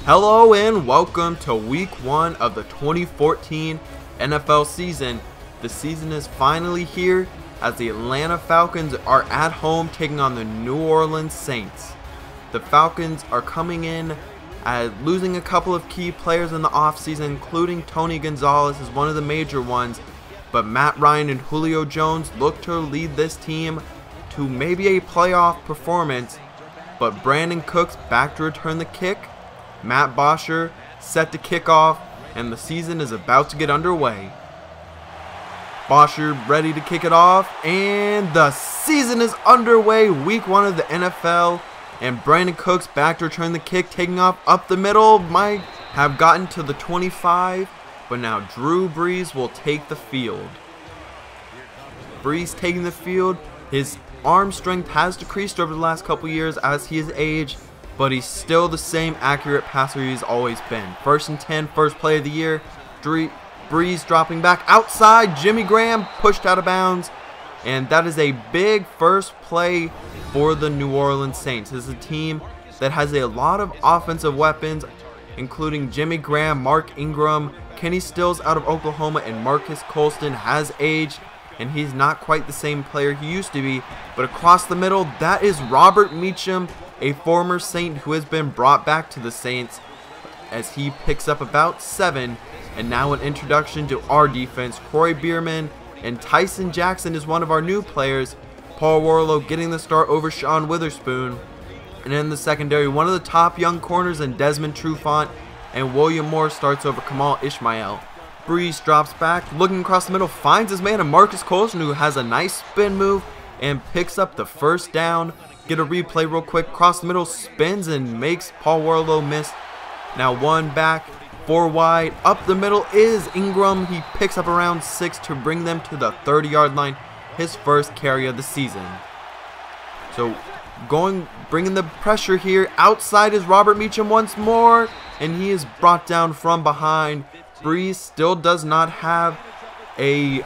Hello and welcome to week 1 of the 2014 NFL season. The season is finally here as the Atlanta Falcons are at home taking on the New Orleans Saints. The Falcons are coming in losing a couple of key players in the offseason, including Tony Gonzalez is one of the major ones, but Matt Ryan and Julio Jones look to lead this team to maybe a playoff performance, but Brandon Cooks back to return the kick. Matt Bosher set to kick off, and the season is about to get underway. Bosher ready to kick it off, and the season is underway. Week 1 of the NFL, and Brandon Cooks back to return the kick, taking off up the middle. Might have gotten to the 25, but now Drew Brees will take the field. Brees taking the field. His arm strength has decreased over the last couple years as he has aged, but he's still the same accurate passer he's always been. 1st and 10, first play of the year. Brees dropping back outside. Jimmy Graham pushed out of bounds. And that is a big first play for the New Orleans Saints. This is a team that has a lot of offensive weapons, including Jimmy Graham, Mark Ingram, Kenny Stills out of Oklahoma, and Marcus Colston has aged, and he's not quite the same player he used to be. But across the middle, that is Robert Meacham, a former Saint who has been brought back to the Saints, as he picks up about 7. And now an introduction to our defense. Corey Bierman and Tyson Jackson is one of our new players. Paul Warlow getting the start over Sean Witherspoon. And in the secondary, one of the top young corners in Desmond Trufant, and William Moore starts over Kamal Ishmael. Brees drops back, looking across the middle, finds his man, and Marcus Colston, who has a nice spin move and picks up the first down. Get a replay real quick. Cross the middle, spins and makes Paul Warlow miss. Now 1 back, 4 wide. Up the middle is Ingram. He picks up around 6 to bring them to the 30-yard line. His first carry of the season. So bringing the pressure here. Outside is Robert Meacham once more, and he is brought down from behind. Brees still does not have a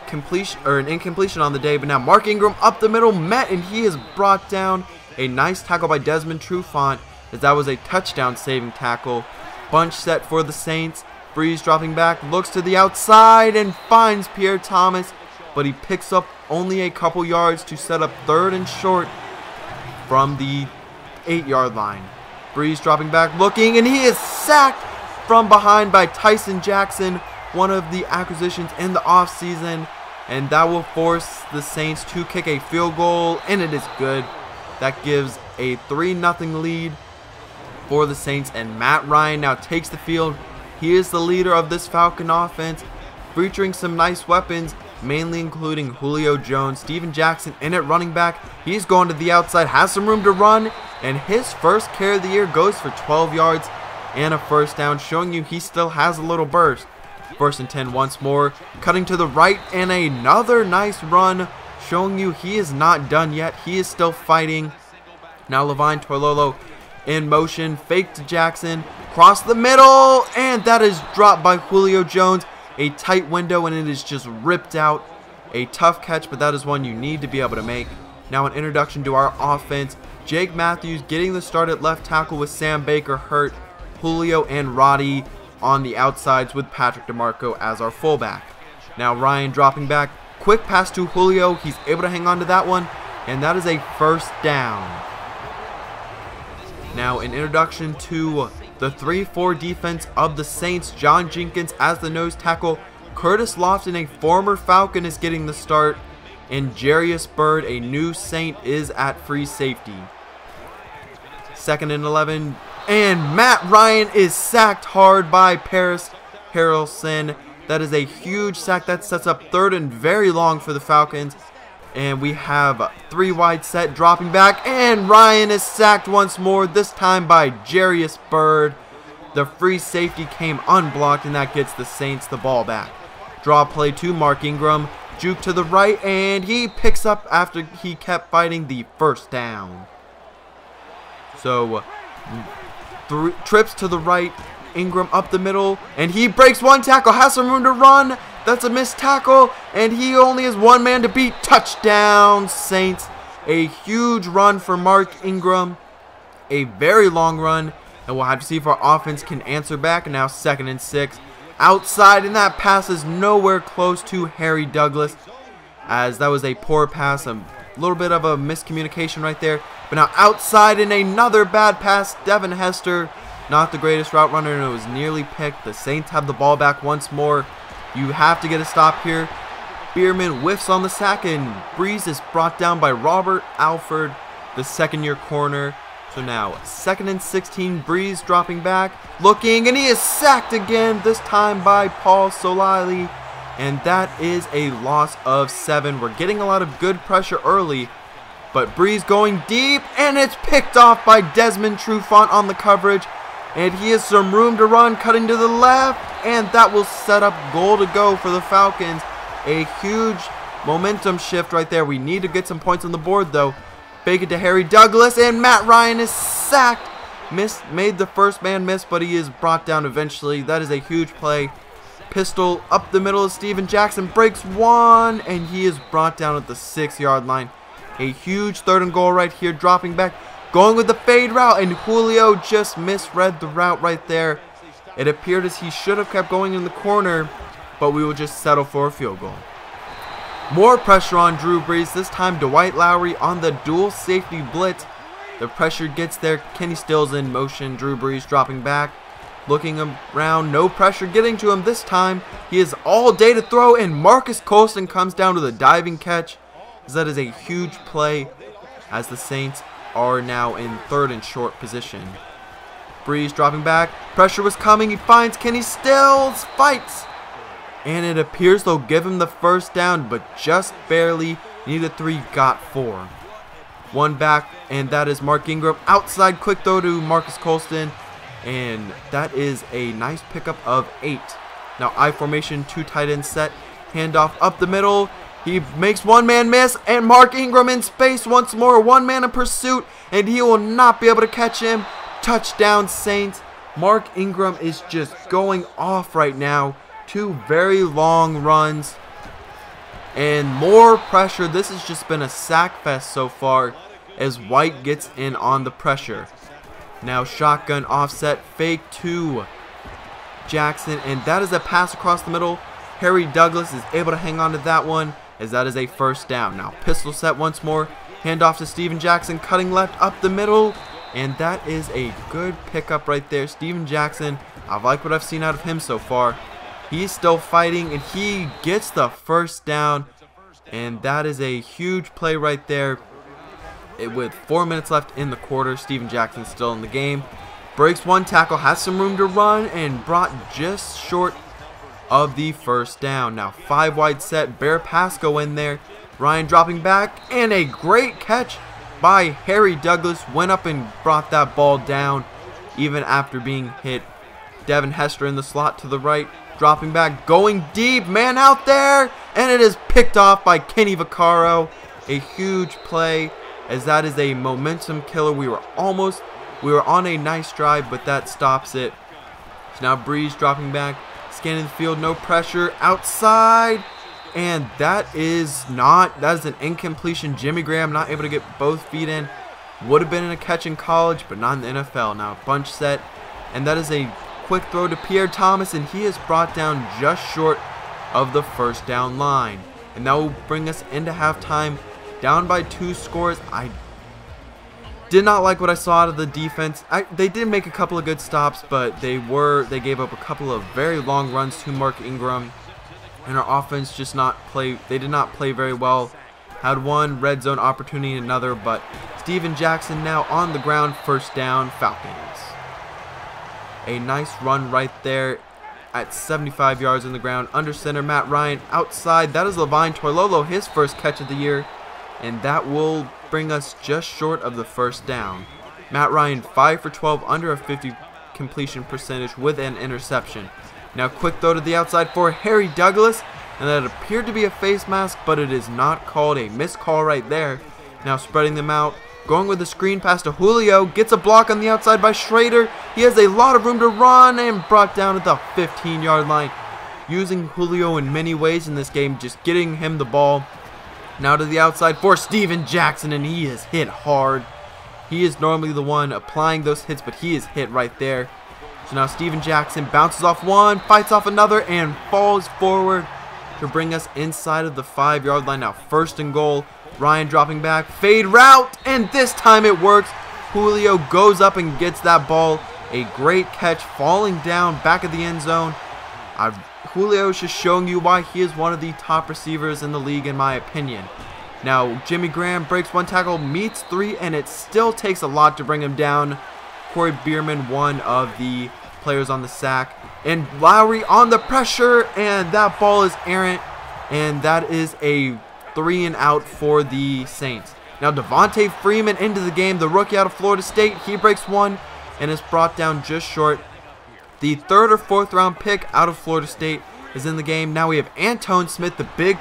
completion or an incompletion on the day, but now Mark Ingram up the middle met, and he is brought down. A nice tackle by Desmond Trufant, as that was a touchdown saving tackle. Bunch set for the Saints. Brees dropping back, looks to the outside and finds Pierre Thomas, but he picks up only a couple yards to set up 3rd and short from the 8-yard line. Brees dropping back, looking, and he is sacked from behind by Tyson Jackson, one of the acquisitions in the offseason. And that will force the Saints to kick a field goal, and it is good. That gives a 3-0 lead for the Saints, and Matt Ryan now takes the field. He is the leader of this Falcon offense, featuring some nice weapons, mainly including Julio Jones, Steven Jackson in at running back. He's going to the outside, has some room to run, and his first carry of the year goes for 12 yards and a first down, showing you he still has a little burst. 1st and 10 once more, cutting to the right, and another nice run, showing you he is not done yet. He is still fighting. Now Levine Toilolo in motion, fake to Jackson, cross the middle, and that is dropped by Julio Jones. A tight window, and it is just ripped out. A tough catch, but that is one you need to be able to make. Now an introduction to our offense. Jake Matthews getting the start at left tackle with Sam Baker hurt. Julio and Roddy on the outsides with Patrick DeMarco as our fullback. Now Ryan dropping back, quick pass to Julio. He's able to hang on to that one, and that is a first down. Now an introduction to the 3-4 defense of the Saints. John Jenkins as the nose tackle. Curtis Lofton, a former Falcon, is getting the start, and Jarius Byrd, a new Saint, is at free safety. 2nd and 11. And Matt Ryan is sacked hard by Paris Harrelson. That is a huge sack. That sets up 3rd and very long for the Falcons. And we have 3 wide set, dropping back. And Ryan is sacked once more, this time by Jarius Byrd. The free safety came unblocked, and that gets the Saints the ball back. Draw play to Mark Ingram. Juke to the right, and he picks up after he kept fighting the first down. So 3 trips to the right, Ingram up the middle, and he breaks 1 tackle, has some room to run. That's a missed tackle, and he only has 1 man to beat. Touchdown, Saints. A huge run for Mark Ingram. A very long run. And we'll have to see if our offense can answer back. And now 2nd and 6. Outside, and that pass is nowhere close to Harry Douglas, as that was a poor pass, a little bit of a miscommunication right there. But now outside, and another bad pass. Devin Hester, not the greatest route runner, and it was nearly picked. The Saints have the ball back once more. You have to get a stop here. Bierman whiffs on the sack, and Breeze is brought down by Robert Alford, the second-year corner. So now 2nd and 16, Breeze dropping back, looking, and he is sacked again, this time by Paul Solali. And that is a loss of 7. We're getting a lot of good pressure early, but Breeze going deep, and it's picked off by Desmond Trufant on the coverage. And he has some room to run, cutting to the left, and that will set up goal to go for the Falcons. A huge momentum shift right there. We need to get some points on the board, though. Fake it to Harry Douglas, and Matt Ryan is sacked. Made the first man miss, but he is brought down eventually. That is a huge play. Pistol up the middle of Steven Jackson, breaks one, and he is brought down at the 6-yard line. A huge 3rd and goal right here, dropping back, going with the fade route, and Julio just misread the route right there. It appeared as he should have kept going in the corner, but we will just settle for a field goal. More pressure on Drew Brees, this time Dwight Lowry on the dual safety blitz. The pressure gets there, Kenny Stills in motion, Drew Brees dropping back, looking around, no pressure getting to him this time. He has all day to throw, and Marcus Colston comes down to the diving catch. That is a huge play, as the Saints are now in 3rd and short position. Brees dropping back, pressure was coming, he finds Kenny Stills, fights. And it appears they'll give him the first down, but just barely. Needed 3, got 4. 1 back, and that is Mark Ingram. Outside quick throw to Marcus Colston, and that is a nice pickup of 8. Now I formation, 2 tight end set, handoff up the middle. He makes one man miss, and Mark Ingram in space once more. 1 man in pursuit, and he will not be able to catch him. Touchdown Saints. Mark Ingram is just going off right now. 2 very long runs and more pressure. This has just been a sack fest so far as White gets in on the pressure. Now shotgun offset fake to Jackson, and that is a pass across the middle. Harry Douglas is able to hang on to that one, as that is a first down. Now pistol set once more, handoff to Steven Jackson, cutting left up the middle, and that is a good pickup right there. Steven Jackson, I like what I've seen out of him so far. He's still fighting, and he gets the first down, and that is a huge play right there. With 4 minutes left in the quarter, Steven Jackson still in the game. Breaks 1 tackle, has some room to run, and brought just short of the first down. Now 5 wide set, Bear Pasco in there. Ryan dropping back, and a great catch by Harry Douglas. Went up and brought that ball down even after being hit. Devin Hester in the slot to the right. Dropping back, going deep, man out there, and it is picked off by Kenny Vaccaro. A huge play, as that is a momentum killer. We were on a nice drive, but that stops it. So now Breeze dropping back, scanning the field, no pressure, outside, and that is an incompletion. Jimmy Graham not able to get both feet in. Would have been in a catch in college, but not in the NFL. Now bunch set, and that is a quick throw to Pierre Thomas, and he is brought down just short of the first down line. And that will bring us into halftime, down by 2 scores. I did not like what I saw out of the defense. They did make a couple of good stops, but they gave up a couple of very long runs to Mark Ingram, and our offense just they did not play very well. Had 1 red zone opportunity, another, but Steven Jackson now on the ground, first down, Falcons. A nice run right there at 75 yards on the ground. Under center, Matt Ryan outside. That is Levine Toilolo, his first catch of the year. And that will bring us just short of the first down. Matt Ryan 5 for 12, under a 50 completion percentage with an interception. Now quick throw to the outside for Harry Douglas. And that appeared to be a face mask, but it is not called. A missed call right there. Now spreading them out. Going with the screen pass to Julio. Gets a block on the outside by Schrader. He has a lot of room to run and brought down at the 15-yard line. Using Julio in many ways in this game. Just getting him the ball. Now to the outside for Steven Jackson, and he is hit hard. He is normally the one applying those hits, but he is hit right there. So now Steven Jackson bounces off one, fights off another, and falls forward to bring us inside of the 5-yard line. Now 1st and goal. Ryan dropping back, fade route, and this time it works. Julio goes up and gets that ball. A great catch, falling down back of the end zone. Julio is just showing you why he is one of the top receivers in the league, in my opinion. Now Jimmy Graham breaks 1 tackle, meets 3, and it still takes a lot to bring him down. Corey Bierman, one of the players on the sack, and Lowry on the pressure, and that ball is errant, and that is a 3 and out for the Saints. Now Devontae Freeman into the game, the rookie out of Florida State. He breaks 1 and is brought down just short. The 3rd or 4th round pick out of Florida State is in the game. Now we have Antone Smith, the big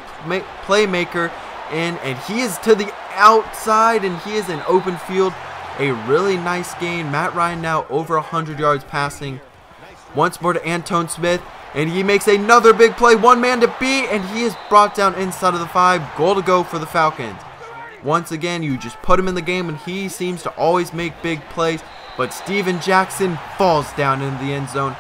playmaker, and he is to the outside, and he is in open field. A really nice gain. Matt Ryan now over 100 yards passing. Once more to Antone Smith, and he makes another big play. 1 man to beat, and he is brought down inside of the 5. Goal to go for the Falcons. Once again, you just put him in the game, and he seems to always make big plays. But Steven Jackson falls down in the end zone.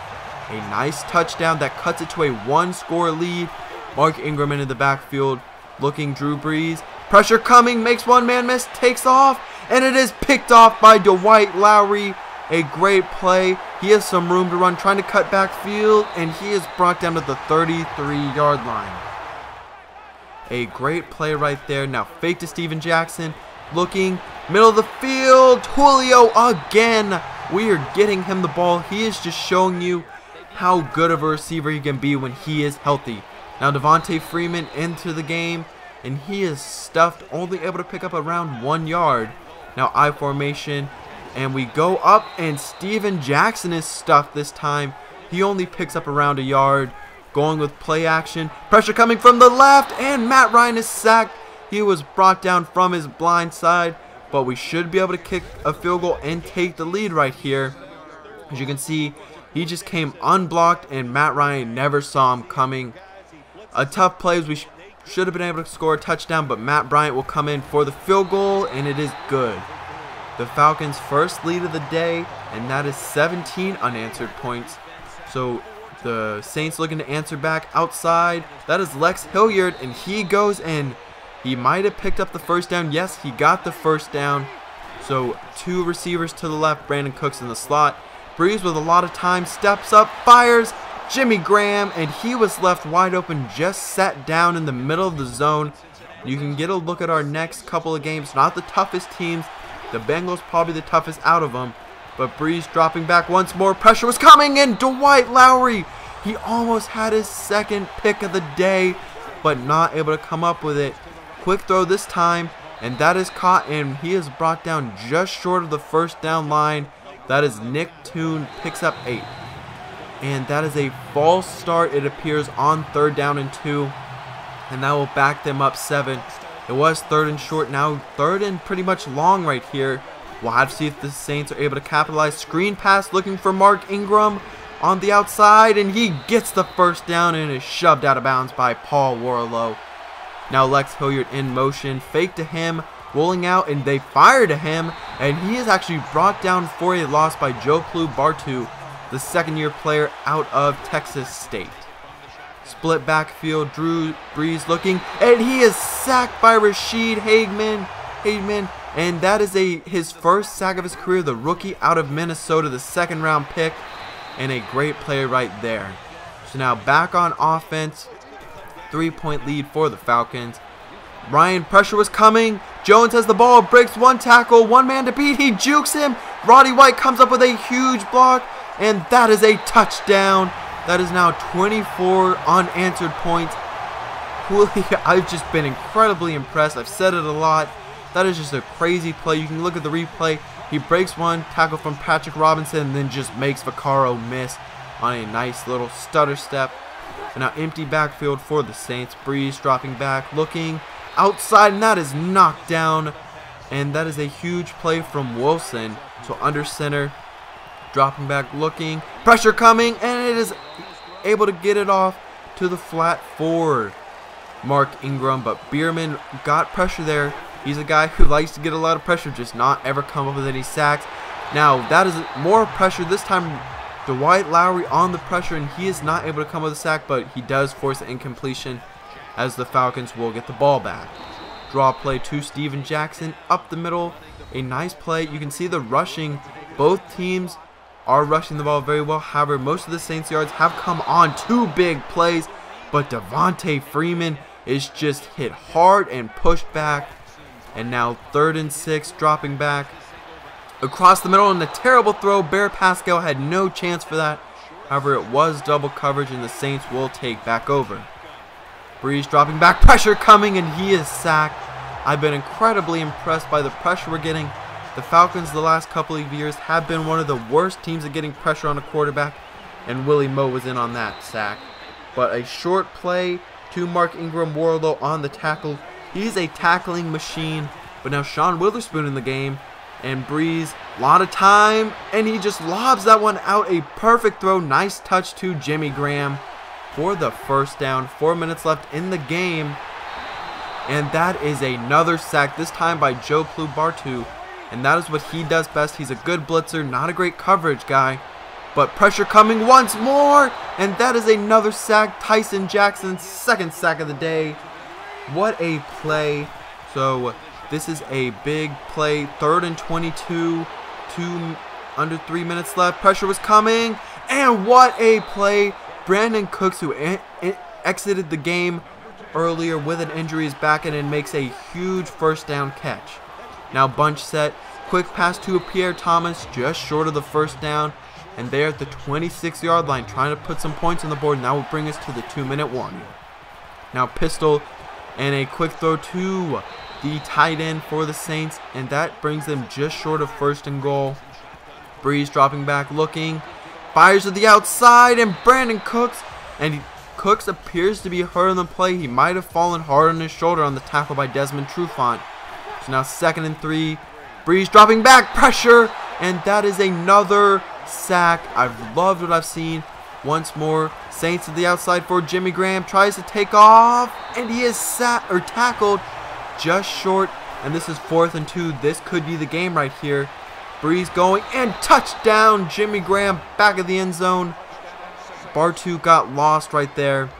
A nice touchdown that cuts it to a 1-score lead. Mark Ingram into the backfield, looking Drew Brees. Pressure coming, makes 1 man miss, takes off, and it is picked off by Dwight Lowry. A great play. He has some room to run, trying to cut backfield, and he is brought down to the 33-yard line. A great play right there. Now fake to Steven Jackson, looking middle of the field. Julio again. We are getting him the ball. He is just showing you how good of a receiver he can be when he is healthy. Now Devontae Freeman into the game, and he is stuffed, only able to pick up around 1 yard. Now I formation, and we go up, and Steven Jackson is stuffed this time. He only picks up around 1 yard. Going with play action. Pressure coming from the left, and Matt Ryan is sacked. He was brought down from his blind side, but we should be able to kick a field goal and take the lead right here. As you can see, he just came unblocked, and Matt Ryan never saw him coming. A tough play. We should have been able to score a touchdown, but Matt Bryant will come in for the field goal, and it is good. The Falcons' first lead of the day, and that is 17 unanswered points. So the Saints looking to answer back outside. That is Lex Hilliard, and he goes in. He might have picked up the 1st down. Yes, he got the 1st down. So 2 receivers to the left. Brandon Cooks in the slot. Brees with a lot of time, steps up, fires. Jimmy Graham, and he was left wide open, just sat down in the middle of the zone. You can get a look at our next couple of games. Not the toughest teams. The Bengals probably the toughest out of them. But Brees dropping back once more. Pressure was coming, and Dwight Lowry, he almost had his 2nd pick of the day, but not able to come up with it. Quick throw this time, and that is caught, and he is brought down just short of the 1st down line. That is Nick Toon, picks up 8. And that is a false start, it appears, on 3rd down and 2. And that will back them up 7. It was 3rd and short, now 3rd and pretty much long right here. We'll have to see if the Saints are able to capitalize. Screen pass looking for Mark Ingram on the outside, and he gets the 1st down and is shoved out of bounds by Paul Warlow. Now Lex Hilliard in motion, fake to him, rolling out, and they fire to him, and he is actually brought down for a loss by Joe Plu Bartu, the 2nd-year player out of Texas State. Split backfield, Drew Brees looking, and he is sacked by Rashid Hageman, and that is his 1st sack of his career, the rookie out of Minnesota, the 2nd-round pick, and a great play right there. So now back on offense, 3-point lead for the Falcons. Ryan, pressure was coming. Jones has the ball, breaks 1 tackle, 1 man to beat. He jukes him. Roddy White comes up with a huge block, and that is a touchdown. That is now 24 unanswered points. I've just been incredibly impressed. I've said it a lot. That is just a crazy play. You can look at the replay. He breaks 1 tackle from Patrick Robinson and then just makes Vaccaro miss on a nice little stutter step. And now empty backfield for the Saints. Brees dropping back, looking outside, and that is knocked down. And that is a huge play from Wilson. So under center, dropping back, looking, pressure coming, and it is able to get it off to the flat for Mark Ingram. But Bierman got pressure there, He's a guy who likes to get a lot of pressure, just not ever come up with any sacks. Now, that is more pressure. This time, Dwight Lowry on the pressure, and he is not able to come with a sack, but he does force an incompletion as the Falcons will get the ball back. Draw play to Steven Jackson up the middle. A nice play. You can see the rushing. Both teams are rushing the ball very well. However, most of the Saints yards have come on 2 big plays, but Devontae Freeman is just hit hard and pushed back. And now 3rd and 6, dropping back across the middle, and a terrible throw. Bear Pascal had no chance for that. However, it was double coverage, and the Saints will take back over. Breeze dropping back, pressure coming, and he is sacked. I've been incredibly impressed by the pressure we're getting. The Falcons the last couple of years have been one of the worst teams at getting pressure on a quarterback, and Willie Moe was in on that sack. But a short play to Mark Ingram, Warlow on the tackle. He's a tackling machine. But now Sean Witherspoon in the game, and Breeze, a lot of time, and he just lobs that one out. A perfect throw, nice touch to Jimmy Graham for the first down. 4 minutes left in the game, and that is another sack, this time by Joe Plubartu, and that is what he does best. He's a good blitzer, not a great coverage guy, but pressure coming once more, and that is another sack. Tyson Jackson's 2nd sack of the day. What a play. So this is a big play. 3rd and 22, under 3 minutes left. Pressure was coming, and what a play. Brandon Cooks, who exited the game earlier with an injury, is back in and makes a huge first down catch. Now bunch set, quick pass to Pierre Thomas, just short of the first down, and they're at the 26-yard line trying to put some points on the board, and that will bring us to the 2-minute warning. Now pistol and a quick throw to the tight end for the Saints, and that brings them just short of 1st and goal. Breeze dropping back, looking, fires to the outside, and Brandon Cooks, and Cooks appears to be hurt on the play. He might have fallen hard on his shoulder on the tackle by Desmond Trufant. So now 2nd and 3. Breeze dropping back, pressure, and that is another sack. I've loved what I've seen. Once more, Saints to the outside for Jimmy Graham, tries to take off, and he is tackled just short, and this is 4th and 2. This could be the game right here. Breeze going, and touchdown, Jimmy Graham back of the end zone. Bartu got lost right there,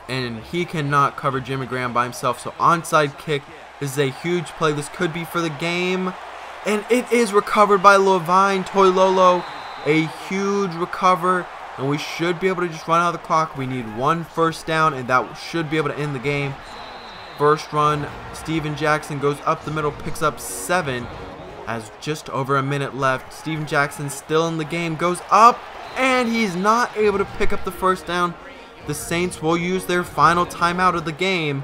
and he cannot cover Jimmy Graham by himself. So onside kick. This is a huge play. This could be for the game, and it is recovered by Lovine Toilolo. A huge recover, and we should be able to just run out of the clock. We need 1 first down, and that should be able to end the game. First run, Steven Jackson goes up the middle, picks up 7 as just over a minute left. Steven Jackson still in the game, goes up, and he's not able to pick up the first down. The Saints will use their final timeout of the game.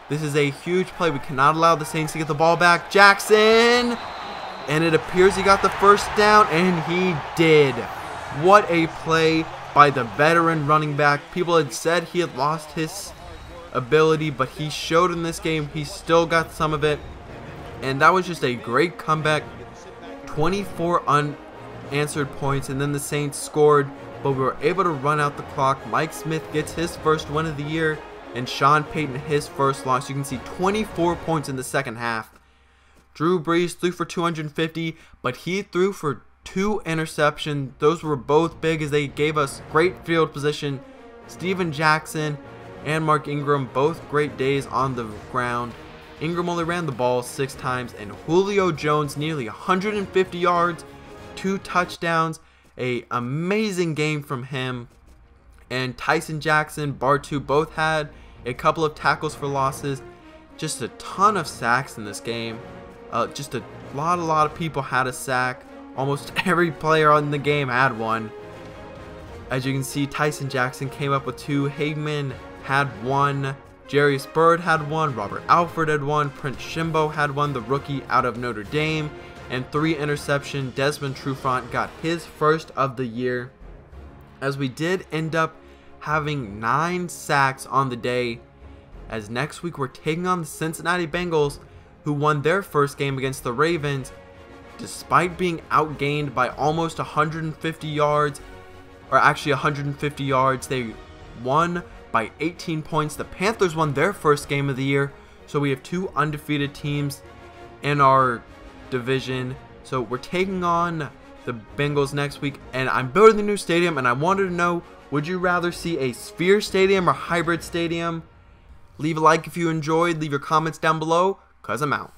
This is a huge play. We cannot allow the Saints to get the ball back. Jackson, and it appears he got the first down, and he did. What a play by the veteran running back. People had said he had lost his ability, but he showed in this game he still got some of it, and that was just a great comeback. 24 unanswered points, and then the Saints scored, but we were able to run out the clock. Mike Smith gets his first win of the year, and Sean Payton his first loss. You can see 24 points in the second half. Drew Brees threw for 250, but he threw for 2 interceptions. Those were both big as they gave us great field position. Steven Jackson and Mark Ingram, both great days on the ground. Ingram only ran the ball 6 times, and Julio Jones nearly 150 yards, 2 touchdowns. A amazing game from him. And Tyson Jackson, Bartu both had a couple of tackles for losses. Just a ton of sacks in this game. Just a lot of people had a sack. Almost every player on the game had one. As you can see, Tyson Jackson came up with 2. Hagman had 1. Jarius Byrd had 1. Robert Alford had 1. Prince Shimbo had 1, the rookie out of Notre Dame. And 3 interception. Desmond Trufant got his first of the year. As we did end up having 9 sacks on the day. As next week we're taking on the Cincinnati Bengals, who won their first game against the Ravens. Despite being outgained by almost 150 yards, or actually 150 yards, they won by 18 points. The Panthers won their first game of the year, so we have 2 undefeated teams in our division. So we're taking on the Bengals next week, and I'm building the new stadium, and I wanted to know, would you rather see a sphere stadium or hybrid stadium? Leave a like if you enjoyed, leave your comments down below, cause I'm out.